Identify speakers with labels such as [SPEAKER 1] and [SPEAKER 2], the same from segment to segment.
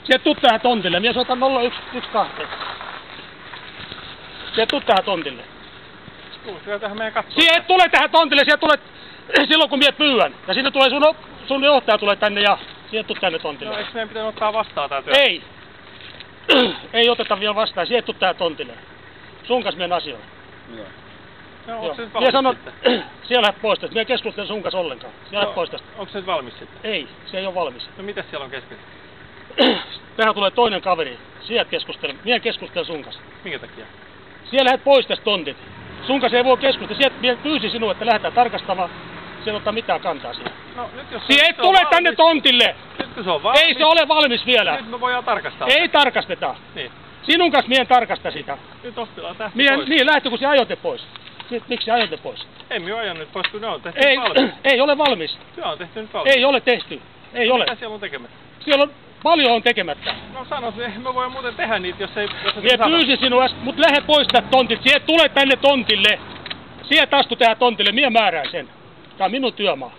[SPEAKER 1] Sieltä tuu tähän tontille. Mies otan 012. Sieltä tuu tähän tontille.
[SPEAKER 2] Tulet tähän meidän katsomaan.
[SPEAKER 1] Sieltä tule tähän tontille. Sieltä tulet silloin kun mie pyydän. Ja sinne tulee sun johtaja tulee tänne ja sieltä tuu tänne tontille.
[SPEAKER 2] No eikö meidän pitänyt ottaa vastaan tää työ?
[SPEAKER 1] Ei. Ei oteta vielä vastaan. Sieltä tuu tähän tontille. Sun kanssa meidän asioihin.
[SPEAKER 2] Joo. No, onko se nyt
[SPEAKER 1] Mie
[SPEAKER 2] valmis
[SPEAKER 1] sanon,
[SPEAKER 2] sitten?
[SPEAKER 1] siellä lähdet pois tästä. Mie keskustelen sun kanssa ollenkaan. Siellä lähdet pois tästä.
[SPEAKER 2] Onko se nyt valmis sitten?
[SPEAKER 1] Ei, se ei ole valmis.
[SPEAKER 2] No mitäs siellä on kesken?
[SPEAKER 1] Tähän tulee toinen kaveri. Sieltä keskustelen. Mie keskustelen sun kanssa.
[SPEAKER 2] Minkä takia?
[SPEAKER 1] Siellä lähdet pois tästä tontit. Sun kanssa ei voi keskustella. Sieltä mie pyysin sinua, että lähdetään tarkastamaan. Siellä ottaa mitään kantaa siihen.
[SPEAKER 2] No nyt jos
[SPEAKER 1] Sieltä tule tänne tontille!
[SPEAKER 2] Nyt kun se on valmis.
[SPEAKER 1] Ei se ole valmis vielä.
[SPEAKER 2] Nyt me voidaan tarkastaa.
[SPEAKER 1] Ei tarkasteta.
[SPEAKER 2] Niin.
[SPEAKER 1] Sinun kanssa mie en tarkasta sitä.
[SPEAKER 2] Nyt oppilaan tähti
[SPEAKER 1] Mie,
[SPEAKER 2] pois.
[SPEAKER 1] niin, lähtikö se ajoitte pois? Miksi ajoitte pois?
[SPEAKER 2] Ei me ajan nyt pois, kun ne on tehty
[SPEAKER 1] Ei,
[SPEAKER 2] valmis.
[SPEAKER 1] ei ole valmis.
[SPEAKER 2] Työ on tehty nyt valmis.
[SPEAKER 1] Ei ole tehty. Ei ole.
[SPEAKER 2] Mitä siellä on tekemättä?
[SPEAKER 1] Siellä on paljon on tekemättä.
[SPEAKER 2] No sano, me voidaan muuten tehdä niitä, jos ei...
[SPEAKER 1] Mie pyysin sinua, mut lähde pois tästä tontilta. Sieltä tule tänne tontille. Sieltä astu tähän tontille. Mie määrään sen. Tää on minun työmaa.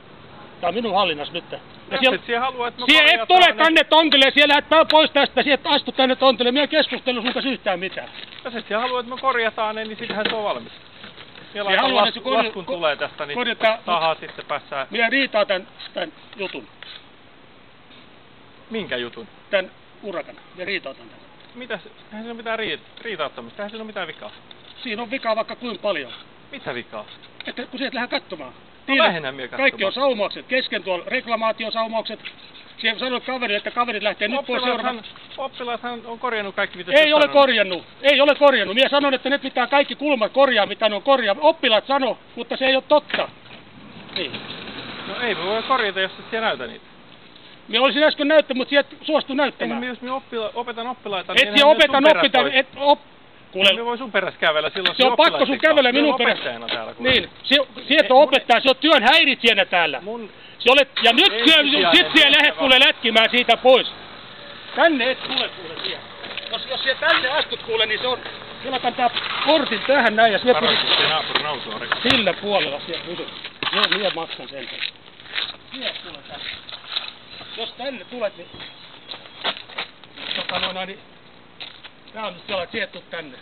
[SPEAKER 1] Tää on minun hallinnassa nyt. Ja
[SPEAKER 2] siellä haluaa, että me
[SPEAKER 1] siellä et tule tänne tontille. Siellä lähdet pois tästä. Sieltä astu tänne tontille. Mie keskustelu sun kanssa yhtään mitään.
[SPEAKER 2] Jos et siellä haluaa, että me korjataan ne, niin sittenhän se on valmis. Siellä
[SPEAKER 1] haluan, että
[SPEAKER 2] laskun tulee tästä, niin tahaa sitten päässään.
[SPEAKER 1] Mie riitaa tän jutun.
[SPEAKER 2] Minkä jutun?
[SPEAKER 1] Tän urakan. Mie riitautan tän.
[SPEAKER 2] Mitäs? Eihän sillä ole mitään riitauttamista. Eihän sillä ole mitään vikaa.
[SPEAKER 1] Siinä on vikaa vaikka kuinka paljon.
[SPEAKER 2] Mitä vikaa?
[SPEAKER 1] Että kun sieltä lähden katsomaan.
[SPEAKER 2] No lähdetään mie katsomaan.
[SPEAKER 1] Kaikki on saumaukset. Kesken tuolla reklamaatiosaumaukset. Siellä sanoi kaverille, että kaverit lähtee nyt pois seuraavaksi.
[SPEAKER 2] Oppilaathan on korjannut kaikki, mitä
[SPEAKER 1] ei ole korjannut. Ei ole korjannut. Minä sanon, että ne pitää kaikki kulmat korjaa, mitä ne on korjaa. Oppilaat sano, mutta se ei ole totta. Niin.
[SPEAKER 2] No ei me voi korjata, jos et siellä näytä niitä.
[SPEAKER 1] Minä olisin äsken näyttänyt, mutta sieltä suostu näyttämään.
[SPEAKER 2] Jos minä opetan oppilaita,
[SPEAKER 1] niin et opetan oppilaita.
[SPEAKER 2] Kuule. Me voi sun perässä kävellä silloin.
[SPEAKER 1] Se on pakko sun kävellä minun perässä. Niin. Sieltä on opettaja. Se on työn häiritsijänä täällä. Se olet, ja nyt sit siellä lähdet kuule lätkimään siitä pois. Tänne et tule kuule siellä. Jos siellä tänne astut kuule, niin se on... Siellä kantaa kortin tähän näin ja siellä...
[SPEAKER 2] Varoitus, naapurin auto on rikki.
[SPEAKER 1] Sillä puolella siellä pysyt. Joo, minä maksan sen. Sieltä tule tänne. Jos tänne tulet, niin... niin tää on nyt siellä, että sieltä tulet tänne.